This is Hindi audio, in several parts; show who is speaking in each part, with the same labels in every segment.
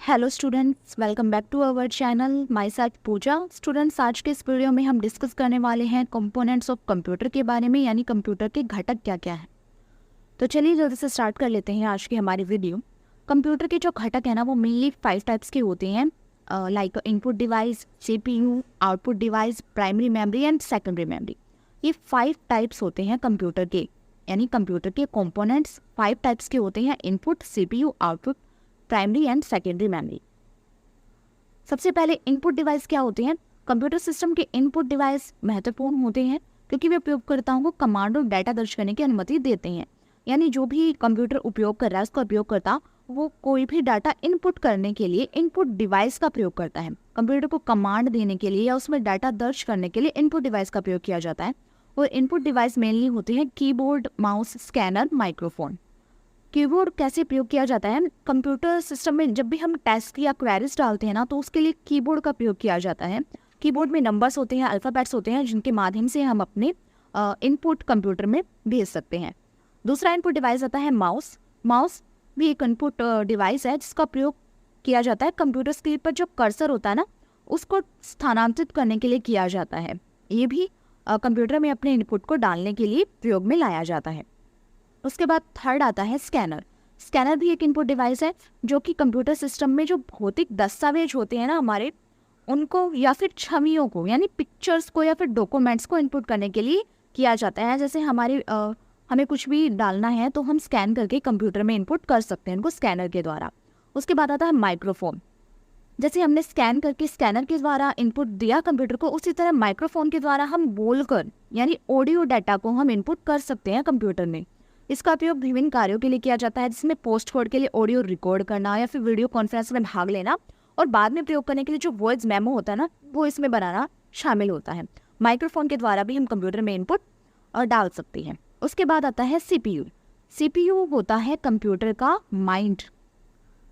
Speaker 1: Hello students, welcome back to our channel. Myself Pooja. Students, आज के इस वीडियो में हम डिस्कस करने वाले हैं कंपोनेंट्स ऑफ कंप्यूटर के बारे में, यानी कंप्यूटर के घटक क्या क्या हैं। तो चलिए जल्दी से स्टार्ट कर लेते हैं आज की हमारी वीडियो। कंप्यूटर के जो घटक हैं ना, वो मेनली 5 टाइप्स के होते हैं, like input device, CPU, output device, primary memory and secondary memory. ये 5 टाइप्स होते हैं कंप्यूटर के, यानी कंप्यूटर के कंपोनेंट्स 5 टाइप्स के होते हैं: input, CPU, output, primary and secondary memory. सबसे पहले इनपुट डिवाइस क्या होते हैं। कंप्यूटर सिस्टम के इनपुट डिवाइस महत्वपूर्ण होते हैं क्योंकि वे उपयोगकर्ताओं को कमांड और डाटा दर्ज करने की अनुमति देते हैं। यानी जो भी कंप्यूटर उपयोग कर रहा है, उसका उपयोगकर्ता वो कोई भी डाटा इनपुट करने के लिए इनपुट डिवाइस का प्रयोग करता है। कंप्यूटर को कमांड देने के लिए या उसमें डाटा दर्ज करने के लिए इनपुट डिवाइस का प्रयोग किया जाता है। और इनपुट डिवाइस मेनली होते हैं keyboard, mouse, scanner, microphone. Keyboard कैसे प्रयोग किया जाता है। कंप्यूटर सिस्टम में जब भी हम टेक्स्ट या क्वेरीज डालते हैं ना, तो उसके लिए कीबोर्ड का प्रयोग किया जाता है। कीबोर्ड में नंबर्स होते हैं, अल्फ़ाबेट्स होते हैं, जिनके माध्यम से हम अपने इनपुट कंप्यूटर में भेज सकते हैं। दूसरा इनपुट डिवाइस आता है माउस। माउस भी एक इनपुट डिवाइस है जिसका प्रयोग किया जाता है कंप्यूटर स्क्रीन पर जो कर्सर होता है ना, उसको स्थानांतरित करने के लिए किया जाता है। ये भी कंप्यूटर में अपने इनपुट को डालने के लिए प्रयोग में लाया जाता है। उसके बाद थर्ड आता है स्कैनर। स्कैनर भी एक इनपुट डिवाइस है जो कि कंप्यूटर सिस्टम में जो भौतिक दस्तावेज होते हैं ना हमारे, उनको या फिर छवियों को, यानी पिक्चर्स को या फिर डॉक्यूमेंट्स को इनपुट करने के लिए किया जाता है। जैसे हमें कुछ भी डालना है तो हम स्कैन करके कंप्यूटर में इनपुट कर सकते हैं उनको स्कैनर के द्वारा। उसके बाद आता है माइक्रोफोन। जैसे हमने स्कैन करके स्कैनर के द्वारा इनपुट दिया कंप्यूटर को, उसी तरह माइक्रोफोन के द्वारा हम बोलकर यानी ऑडियो डाटा को हम इनपुट कर सकते हैं कंप्यूटर में। इसका उपयोग विभिन्न कार्यों के लिए किया जाता है, जिसमें पोस्ट कोड के लिए ऑडियो रिकॉर्ड करना या फिर वीडियो कॉन्फ्रेंस में भाग लेना, और बाद में प्रयोग करने के लिए जो वॉइस मेमो होता है ना, वो इसमें बनाना शामिल होता है। माइक्रोफोन के द्वारा भी हम कंप्यूटर में इनपुट डाल सकते हैं। उसके बाद आता है CPU। CPU होता है कंप्यूटर का माइंड,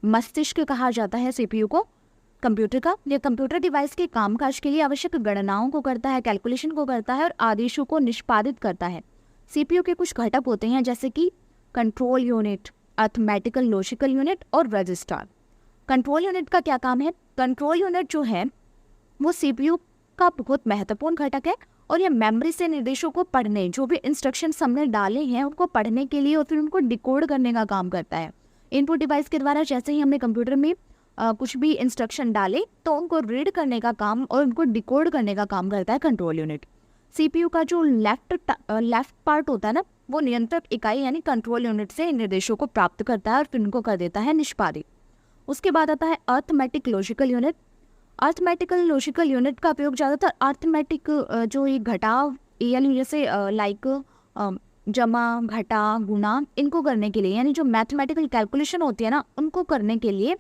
Speaker 1: मस्तिष्क कहा जाता है CPU को कंप्यूटर का। यह कंप्यूटर डिवाइस के कामकाज के लिए आवश्यक गणनाओं को करता है, कैलकुलेशन को करता है और आदेशों को निष्पादित करता है। CPU के कुछ घटक होते हैं जैसे कि control unit, arithmetical logical unit और रजिस्टर। कंट्रोल यूनिट का क्या काम है। कंट्रोल यूनिट जो है वो CPU का बहुत महत्वपूर्ण घटक है और यह मेमोरी से निर्देशों को पढ़ने, जो भी इंस्ट्रक्शंस हमने डाले हैं उनको पढ़ने के लिए और फिर उनको डिकोड करने का काम करता है। इनपुट डिवाइस के द्वारा जैसे ही हमने कंप्यूटर में कुछ भी इंस्ट्रक्शन डाले तो उनको रीड करने का काम और उनको डिकोड करने का काम करता है कंट्रोल यूनिट। CPU का जो लेफ्ट पार्ट होता है ना, वो नियंत्रक इकाई यानी कंट्रोल यूनिट से निर्देशों को प्राप्त करता है और फिर उनको कर देता है निष्पादित। उसके बाद आता है arithmetic logical unit. Arithmetical logical unit का उपयोग ज़्यादातर अर्थमेटिक जो ये घटाव ALU जैसे लाइक जमा, घटा, गुणा, इनको करने के लिए, यानी जो मैथमेटिकल कैलकुलेशन होती है ना, उनको करने के लिए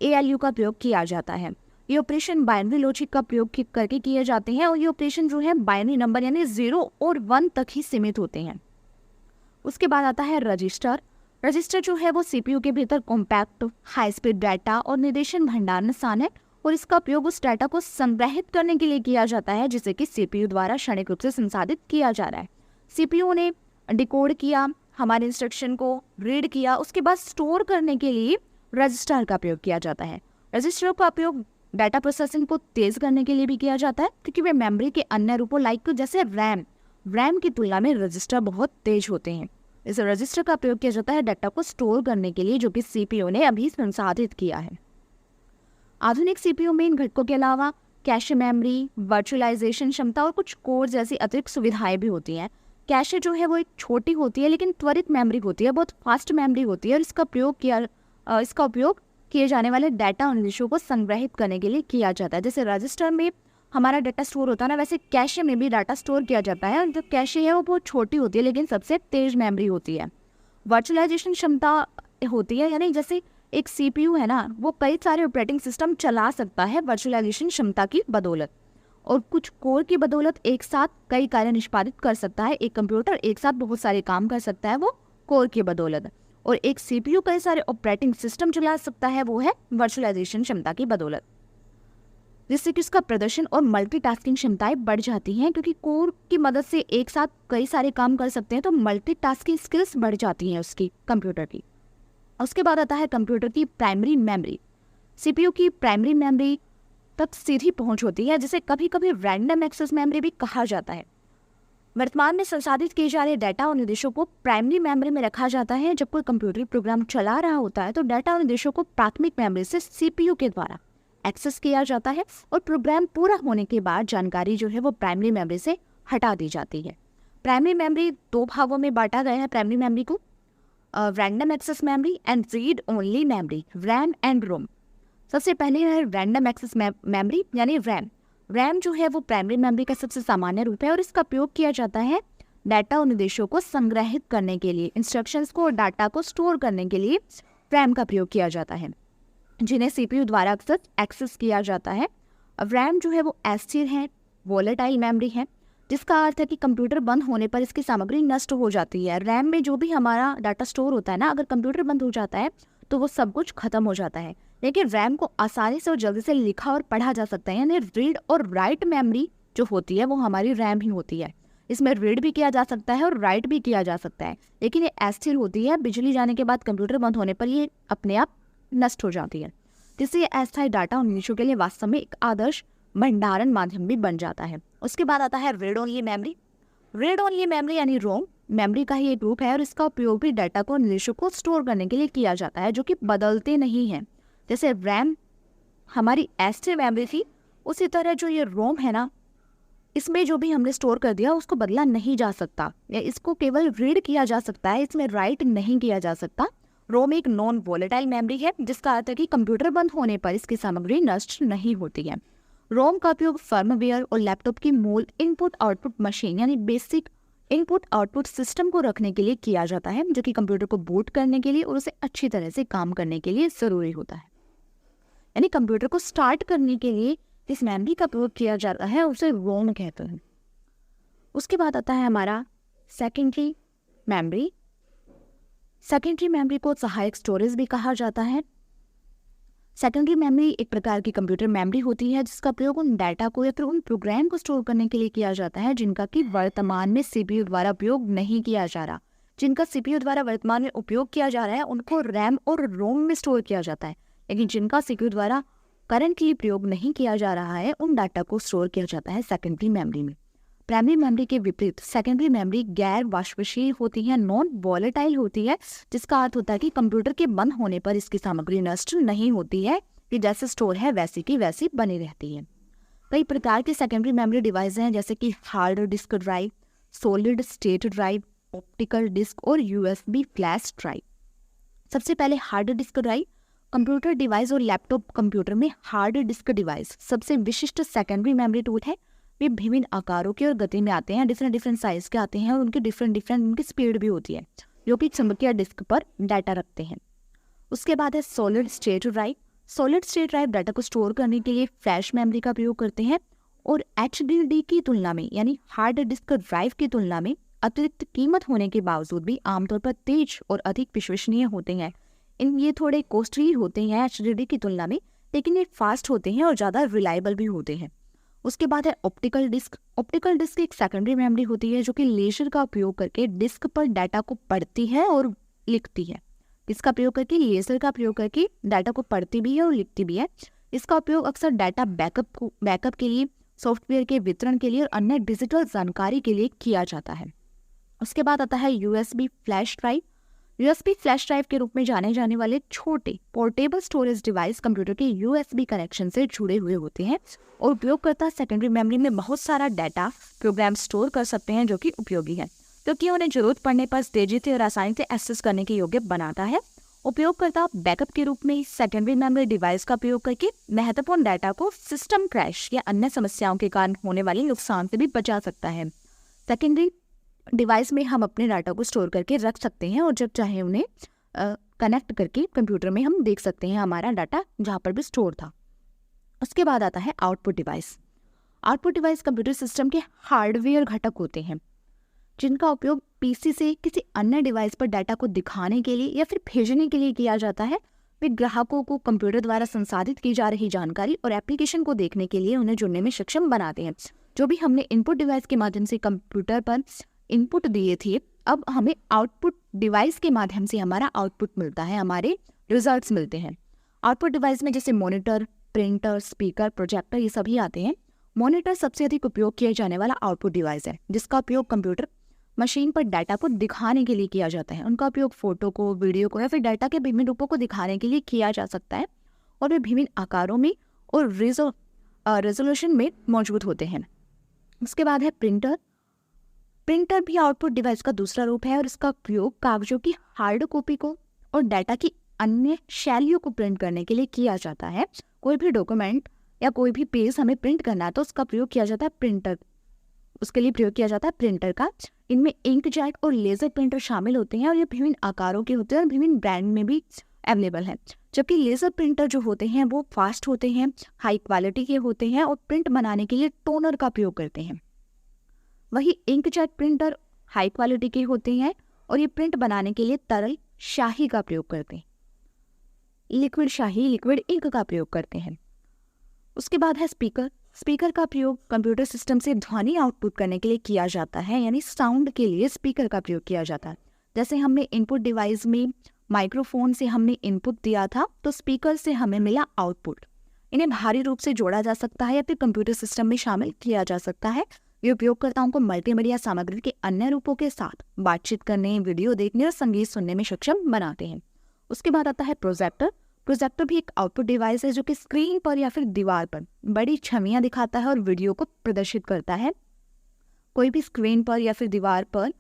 Speaker 1: ALU का प्रयोग किया जाता है। ये ऑपरेशन बाइनरी लॉजिक का प्रयोग करके किए जाते हैं और ये ऑपरेशन जो है बाइनरी नंबर यानी 0 और 1 तक ही सीमित होते हैं। उसके बाद आता है रजिस्टर। रजिस्टर जो है वो CPU के भीतर कॉम्पैक्ट, हाई स्पीड डाटा और निर्देशन भंडारण स्थान है और इसका उपयोग उस डाटा को संग्रहित करने के लिए किया जाता है जिसे कि CPU द्वारा क्षणिक रूप से संसाधित किया जा रहा है। CPU ने डिकोड किया, हमारे इंस्ट्रक्शन को रीड किया, उसके बाद स्टोर करने के लिए रजिस्टर का प्रयोग किया जाता है। रजिस्टर का उपयोग डाटा प्रोसेसिंग को तेज करने के लिए भी किया जाता है क्योंकि वे मेमोरी के अन्य रूपों लाइक जैसे रैम की तुलना में रजिस्टर बहुत तेज होते हैं। इस रजिस्टर का प्रयोग किया जाता है डाटा को स्टोर करने के लिए, जो कि CPU ने अभी संसाधित किया है। आधुनिक CPU में इन घटकों के अलावा कैशे मेमोरी, वर्चुअलाइजेशन क्षमता और कुछ कोर जैसी अतिरिक्त सुविधाएं भी होती हैं। कैशे जो है वो एक छोटी होती है लेकिन त्वरित मेमोरी होती है, बहुत फास्ट मेमोरी होती है और इसका उपयोग किए जाने वाले डाटा और निर्देशों को संग्रहित करने के लिए किया जाता है। जैसे रजिस्टर में हमारा डाटा स्टोर होता है ना, वैसे कैशे में भी डाटा स्टोर किया जाता है और जो कैशे है वो बहुत छोटी होती है लेकिन सबसे तेज मेमोरी होती है। वर्चुअलाइजेशन क्षमता होती है, यानी जैसे एक CPU है ना, वो कई सारे ऑपरेटिंग सिस्टम चला सकता है वर्चुअलाइजेशन क्षमता की बदौलत, और कुछ कोर की बदौलत एक साथ कई कार्य निष्पादित कर सकता है। एक कंप्यूटर एक साथ बहुत सारे काम कर सकता है वो कोर की बदौलत, और एक CPU कई सारे ऑपरेटिंग सिस्टम चला सकता है, वो है वर्चुअलाइजेशन क्षमता की बदौलत, जिससे कि उसका प्रदर्शन और मल्टीटास्किंग क्षमताएं बढ़ जाती हैं क्योंकि कोर की मदद से एक साथ कई सारे काम कर सकते हैं, तो मल्टीटास्किंग स्किल्स बढ़ जाती हैं उसकी कंप्यूटर की। उसके बाद आता है कंप्यूटर की प्राइमरी मेमोरी। सीपीयू की प्राइमरी मेमोरी तक सीधी पहुंच होती है, जिसे कभी कभी रैंडम एक्सेस मेमोरी भी कहा जाता है। वर्तमान में संसाधित किए जा रहे डाटा और निर्देशों को प्राइमरी मेमोरी में रखा जाता है। जब कोई कंप्यूटर प्रोग्राम चला रहा होता है तो डाटा और निर्देशों को प्राथमिक मेमोरी से सीपीयू के द्वारा एक्सेस किया जाता है और प्रोग्राम पूरा होने के बाद जानकारी जो है वो प्राइमरी मेमोरी से हटा दी जाती है। प्राइमरी मेमोरी दो भागों में बांटा गया है प्राइमरी मेमोरी को, random access memory and read only memory, RAM and ROM. सबसे पहले है रैंडम एक्सेस मेमोरी यानी रैम। रैम जो है वो प्राइमरी मेमोरी का सबसे सामान्य रूप है और इसका उपयोग किया जाता है डाटा और निर्देशों को संग्रहित करने के लिए, इंस्ट्रक्शंस को और डाटा को स्टोर करने के लिए रैम का प्रयोग किया जाता है, जिन्हें सीपीयू द्वारा अक्सर एक्सेस किया जाता है। अब रैम जो है वो अस्थिर है, वोलेटाइल मेमोरी है, जिसका अर्थ है कि कंप्यूटर बंद होने पर इसकी सामग्री नष्ट हो जाती है। रैम में जो भी हमारा डाटा स्टोर होता है ना, अगर कंप्यूटर बंद हो जाता है तो वो सब कुछ खत्म हो जाता है। लेकिन रैम को आसानी से और जल्दी से लिखा और पढ़ा जा सकता है, यानी रीड और राइट मेमोरी जो होती है वो हमारी रैम ही होती है। इसमें रीड भी किया जा सकता है और राइट भी किया जा सकता है, लेकिन ये अस्थिर होती है। बिजली जाने के बाद कंप्यूटर बंद होने पर ये अपने आप नष्ट हो जाती है, जिससे अस्थायी डाटा और निर्देशों के लिए वास्तव में एक आदर्श भंडारण माध्यम भी बन जाता है। उसके बाद आता है read only memory. Read only memory यानी रोम मेमोरी का ही एक रूप है और इसका उपयोग भी डाटा को और निर्देशों को स्टोर करने के लिए किया जाता है, जो कि बदलते नहीं हैं। जैसे रैम हमारी अस्थिर मेमोरी थी, उसी तरह जो ये रोम है ना, इसमें जो भी हमने स्टोर कर दिया उसको बदला नहीं जा सकता, या इसको केवल रीड किया जा सकता है, इसमें राइट नहीं किया जा सकता। रोम एक नॉन वोलेटाइल मेमोरी है, जिसका अर्थ है कि कंप्यूटर बंद होने पर इसकी सामग्री नष्ट नहीं होती है। रोम का उपयोग फर्मवेयर और लैपटॉप की मूल इनपुट आउटपुट मशीन यानी बेसिक इनपुट आउटपुट सिस्टम को रखने के लिए किया जाता है, जो कि कंप्यूटर को बूट करने के लिए और उसे अच्छी तरह से काम करने के लिए जरूरी होता है। यानी कंप्यूटर को स्टार्ट करने के लिए जिस मेमोरी का प्रयोग किया जाता है उसे रोम कहते हैं। उसके बाद आता है हमारा सेकेंडरी मेमोरी। सेकेंडरी मेमोरी को सहायक स्टोरेज भी कहा जाता है। सेकेंडरी मेमोरी एक प्रकार की कंप्यूटर मेमोरी होती है, जिसका प्रयोग उन डाटा को या फिर उन प्रोग्राम को स्टोर करने के लिए किया जाता है जिनका कि वर्तमान में सीपीयू द्वारा उपयोग नहीं किया जा रहा। जिनका सीपीयू द्वारा वर्तमान में उपयोग किया जा रहा है उनको रैम और रोम में स्टोर किया जाता है, लेकिन जिनका सीपीयू द्वारा करंटली प्रयोग नहीं किया जा रहा है उन डाटा को स्टोर किया जाता है सेकेंडरी मेमोरी में। प्राइमरी मेमोरी के विपरीत सेकेंडरी मेमोरी गैर वाष्पशील होती है, नॉन वॉलेटाइल होती है, जिसका अर्थ होता है कि कंप्यूटर के बंद होने पर इसकी सामग्री नष्ट नहीं होती है, कि जैसे स्टोर है वैसी की वैसी बनी रहती है। कई प्रकार के सेकेंडरी मेमोरी डिवाइस हैं, जैसे कि hard disk drive, solid state drive, optical disk और यूएसबी फ्लैश ड्राइव। सबसे पहले hard disk drive. Computer device और लैपटॉप कंप्यूटर में हार्ड डिस्क डिवाइस सबसे विशिष्ट सेकेंडरी मेमोरी टूल है। वे विभिन्न आकारों के और गति में आते हैं, डिफरेंट साइज के आते हैं और उनकी डिफरेंट उनकी स्पीड भी होती है, जो कि चुंबकीय डिस्क पर डाटा रखते हैं। उसके बाद है solid state drive. Solid state drive data को स्टोर करने के लिए फ्लैश मेमोरी का प्रयोग करते हैं और एचडीडी की तुलना में यानी हार्ड डिस्क ड्राइव की तुलना में अतिरिक्त कीमत होने के बावजूद भी आमतौर पर तेज और अधिक विश्वसनीय होते हैं। ये थोड़े कॉस्टली होते हैं एचडीडी की तुलना में, लेकिन ये फास्ट होते हैं और ज़्यादा रिलायबल भी होते हैं। उसके बाद है ऑप्टिकल डिस्क। ऑप्टिकल डिस्क एक सेकेंडरी मेमोरी होती है जो कि लेजर का उपयोग करके डिस्क पर डाटा को पढ़ती है और लिखती है। इसका प्रयोग करके लेजर का प्रयोग करके डाटा को पढ़ती भी है और लिखती भी है। इसका उपयोग अक्सर डाटा बैकअप के लिए, सॉफ्टवेयर के वितरण के लिए और अन्य डिजिटल जानकारी के लिए किया जाता है। उसके बाद आता है USB flash drive. USB flash drive के रूप में जाने जाने वाले छोटे पोर्टेबल स्टोरेज डिवाइस कंप्यूटर के यूएसबी कनेक्शन से जुड़े हुए होते हैं और उपयोगकर्ता सेकेंडरी मेमोरी में बहुत सारा डाटा प्रोग्राम स्टोर कर सकते हैं, जो कि उपयोगी है क्योंकि उन्हें जरूरत पड़ने पर तेजी से और आसानी से एक्सेस करने के योग्य बनाता है। उपयोगकर्ता बैकअप के रूप में सेकेंडरी मेमोरी डिवाइस का प्रयोग करके महत्वपूर्ण डाटा को सिस्टम क्रैश या अन्य समस्याओं के कारण होने वाले नुकसान से भी बचा सकता है। सेकेंडरी डिवाइस में हम अपने डाटा को स्टोर करके रख सकते हैं और जब चाहे उन्हें कनेक्ट करके कंप्यूटर में हम देख सकते हैं हमारा डाटा जहाँ पर भी स्टोर था। उसके बाद आता है output device. Output device computer system के हार्डवेयर घटक होते हैं जिनका उपयोग पीसी से किसी अन्य डिवाइस पर डाटा को दिखाने के लिए या फिर भेजने के लिए किया जाता है। वे ग्राहकों को कंप्यूटर द्वारा संसाधित की जा रही जानकारी और एप्लीकेशन को देखने के लिए उन्हें जुड़ने में सक्षम बनाते हैं। जो भी हमने इनपुट डिवाइस के माध्यम से कंप्यूटर पर इनपुट दिए थे, अब हमें आउटपुट डिवाइस के माध्यम से हमारा आउटपुट मिलता है, हमारे रिजल्ट्स मिलते हैं। आउटपुट डिवाइस में जैसे मॉनिटर, प्रिंटर, स्पीकर, प्रोजेक्टर ये सभी आते हैं। मॉनिटर सबसे अधिक उपयोग किया जाने वाला आउटपुट डिवाइस है, जिसका उपयोग कंप्यूटर मशीन पर डाटा को दिखाने के लिए किया जाता है। उनका उपयोग फोटो को, वीडियो को या फिर डाटा के विभिन्न रूपों को दिखाने के लिए किया जा सकता है और वे विभिन्न आकारों में और रेजोल्यूशन में मौजूद होते हैं। उसके बाद है प्रिंटर। प्रिंटर भी आउटपुट डिवाइस का दूसरा रूप है और इसका उपयोग कागजों की हार्ड कॉपी को और डाटा की अन्य शैलियों को प्रिंट करने के लिए किया जाता है। कोई भी डॉक्यूमेंट या कोई भी पेज हमें प्रिंट करना है तो उसका प्रयोग किया जाता है प्रिंटर, उसके लिए प्रयोग किया जाता है प्रिंटर का। इनमें इंकजेट और लेजर प्रिंटर शामिल होते हैं और ये विभिन्न आकारों के होते हैं और विभिन्न ब्रांड में भी अवेलेबल है। जबकि लेजर प्रिंटर जो होते हैं वो फास्ट होते हैं, हाई क्वालिटी के होते हैं और प्रिंट बनाने के लिए टोनर का प्रयोग करते हैं। वही इंकजेट प्रिंटर हाई क्वालिटी के होते हैं और ये प्रिंट बनाने के लिए तरल शाही का प्रयोग करते हैं, लिक्विड शाही, लिक्विड इंक का प्रयोग करते हैं। उसके बाद है स्पीकर। स्पीकर का प्रयोग कंप्यूटर सिस्टम से ध्वनि आउटपुट करने के लिए किया जाता है, यानी साउंड के लिए स्पीकर का प्रयोग किया जाता है। जैसे हमने इनपुट डिवाइस में माइक्रोफोन से हमने इनपुट दिया था तो स्पीकर से हमें मिला आउटपुट। इन्हें भारी रूप से जोड़ा जा सकता है या फिर कंप्यूटर सिस्टम में शामिल किया जा सकता है। ये उपयोगकर्ताओं को मल्टीमीडिया सामग्री के अन्य रूपों के साथ बातचीत करने, वीडियो देखने और संगीत सुनने में सक्षम बनाते हैं। उसके बाद आता है प्रोजेक्टर। प्रोजेक्टर भी एक आउटपुट डिवाइस है जो कि स्क्रीन पर या फिर दीवार पर बड़ी छवियां दिखाता है और वीडियो को प्रदर्शित करता है। कोई भी स्क्रीन पर या फिर दीवार पर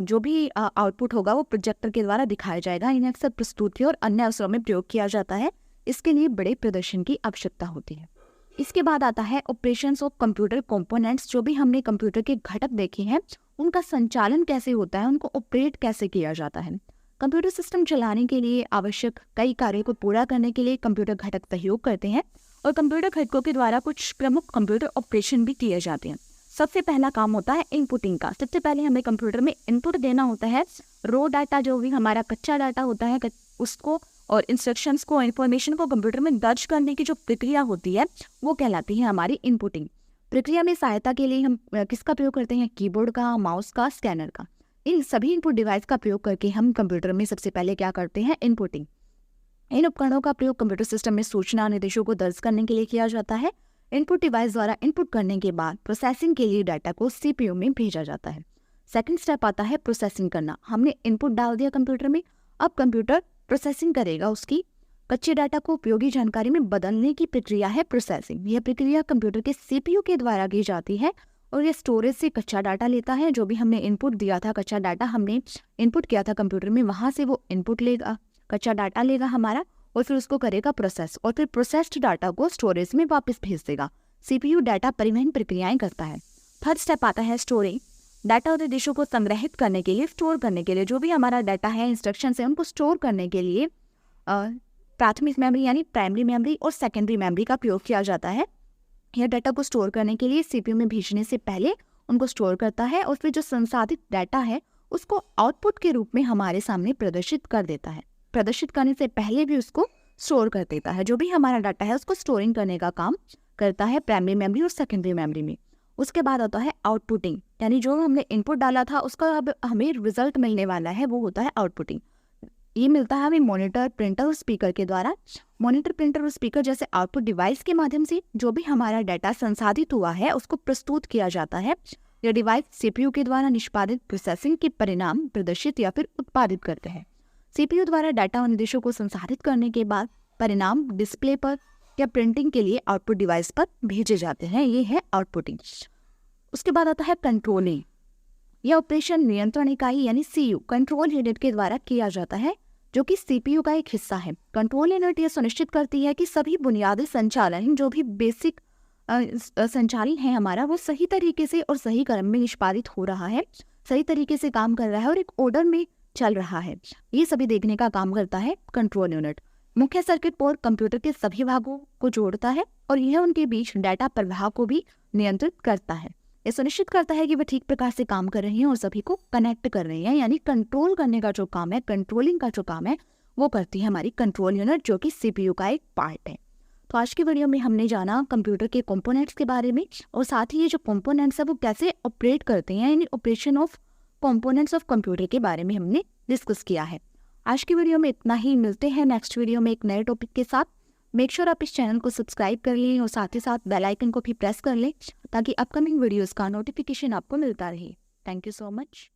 Speaker 1: जो भी आउटपुट होगा वो प्रोजेक्टर के द्वारा दिखाया जाएगा। इन्हें अक्सर प्रस्तुति और अन्य अवसरों में प्रयोग किया जाता है। इसके लिए बड़े प्रदर्शन की आवश्यकता होती है। इसके बाद आता है ऑपरेशंस ऑफ कंप्यूटर कंपोनेंट्स। जो भी हमने कंप्यूटर के घटक देखे हैं उनका संचालन कैसे होता है, उनको ऑपरेट कैसे किया जाता है। कंप्यूटर सिस्टम चलाने के लिए आवश्यक कई कार्यों को पूरा करने के लिए कंप्यूटर घटक सहयोग करते हैं और कंप्यूटर घटकों के द्वारा कुछ प्रमुख कंप्यूटर ऑपरेशन भी किए जाते हैं। सबसे पहला काम होता है इनपुटिंग का। सबसे पहले हमें कंप्यूटर में इनपुट देना होता है। रो डाटा, जो भी हमारा कच्चा डाटा होता है उसको और इंस्ट्रक्शंस को, इन्फॉर्मेशन को कंप्यूटर में दर्ज करने की जो प्रक्रिया होती है वो कहलाती है हमारी इनपुटिंग। प्रक्रिया में सहायता के लिए हम किसका प्रयोग करते हैं? कीबोर्ड का, माउस का, स्कैनर का। इन सभी इनपुट डिवाइस का प्रयोग करके हम कंप्यूटर में सबसे पहले क्या करते हैं? इनपुटिंग। इन उपकरणों का प्रयोग कंप्यूटर सिस्टम में सूचना निर्देशों को दर्ज करने के लिए किया जाता है। इनपुट डिवाइस द्वारा इनपुट करने के बाद प्रोसेसिंग के लिए डाटा को सीपीयू में भेजा जाता है। सेकंड स्टेप आता है प्रोसेसिंग करना। हमने इनपुट डाल दिया कंप्यूटर में, अब कंप्यूटर प्रोसेसिंग करेगा उसकी। कच्चे डाटा को उपयोगी जानकारी में बदलने की प्रक्रिया है प्रोसेसिंग। यह प्रक्रिया कंप्यूटर के सीपीयू के द्वारा की जाती है और ये स्टोरेज से कच्चा डाटा लेता है। जो भी हमने इनपुट दिया था, कच्चा डाटा हमने इनपुट किया था कंप्यूटर में, वहाँ से वो इनपुट लेगा, कच्चा डाटा लेगा हमारा और फिर उसको करेगा प्रोसेस और फिर प्रोसेस्ड डाटा को स्टोरेज में वापस भेज देगा। सीपीयू डाटा परिवहन प्रक्रियाएं करता है। थर्ड स्टेप आता है स्टोरिंग। डाटा और निर्देशों को संग्रहित करने के लिए, स्टोर करने के लिए, जो भी हमारा डाटा है, इंस्ट्रक्शंस है, उनको स्टोर करने के लिए प्राथमिक मेमोरी यानी प्राइमरी मेमोरी और सेकेंडरी मेमोरी का प्रयोग किया जाता है। यह डाटा को स्टोर करने के लिए सीपीयू में भेजने से पहले उनको स्टोर करता है और फिर जो संसाधित डाटा है उसको आउटपुट के रूप में हमारे सामने प्रदर्शित कर देता है। प्रदर्शित करने से पहले भी उसको स्टोर कर देता है। जो भी हमारा डाटा है उसको स्टोरिंग करने का काम करता है प्राइमरी मेमोरी और सेकेंडरी मेमोरी में। उसके बाद आता है आउटपुटिंग, यानी जो हमने इनपुट डाला था उसका अब हमें रिजल्ट मिलने वाला है, वो होता है आउटपुटिंग। ये मिलता है हमें मॉनिटर, प्रिंटर और स्पीकर के द्वारा। मॉनिटर, प्रिंटर और स्पीकर जैसे आउटपुट डिवाइस के माध्यम से जो भी हमारा डाटा संसाधित हुआ है उसको प्रस्तुत किया जाता है। यह डिवाइस सीपीयू के द्वारा निष्पादित प्रोसेसिंग के परिणाम प्रदर्शित या फिर उत्पादित करते हैं। सीपीयू द्वारा डाटा और निर्देशों को संसाधित करने के बाद परिणाम डिस्प्ले पर या प्रिंटिंग के लिए आउटपुट डिवाइस पर भेजे जाते हैं। ये है आउटपुटिंग। उसके बाद आता है कंट्रोलिंग। यह ऑपरेशन नियंत्रण इकाई यानी सीयू, कंट्रोल यूनिट के द्वारा किया जाता है, जो कि सीपीयू का एक हिस्सा है। कंट्रोल यूनिट यह सुनिश्चित करती है कि सभी बुनियादी संचालन, जो भी बेसिक संचालन है हमारा, वो सही तरीके से और सही क्रम में निष्पादित हो रहा है, सही तरीके से काम कर रहा है और एक ऑर्डर में चल रहा है। ये सभी देखने का काम करता है कंट्रोल यूनिट। मुख्य सर्किट बोर्ड कंप्यूटर के सभी भागों को जोड़ता है और यह उनके बीच डाटा प्रवाह को भी नियंत्रित करता है। यह सुनिश्चित करता है कि वह ठीक प्रकार से काम कर रही हैं और सभी को कनेक्ट कर रही हैं, यानी कंट्रोल करने का जो काम है, कंट्रोलिंग का जो काम है, वो करती है हमारी कंट्रोल यूनिट, जो कि सीपीयू का एक पार्ट है। तो आज की वीडियो में हमने जाना कंप्यूटर के कंपोनेंट्स के बारे में और साथ ही ये जो कंपोनेंट्स है वो कैसे ऑपरेट करते हैं, यानी operation of components of computer के बारे में हमने डिस्कस किया है। आज की वीडियो में इतना ही, मिलते हैं नेक्स्ट वीडियो में एक नए टॉपिक के साथ। मेक श्योर आप इस चैनल को सब्सक्राइब कर लें और साथ ही साथ बेल आइकन को भी प्रेस कर लें ताकि अपकमिंग वीडियोस का नोटिफिकेशन आपको मिलता रहे। Thank you so much.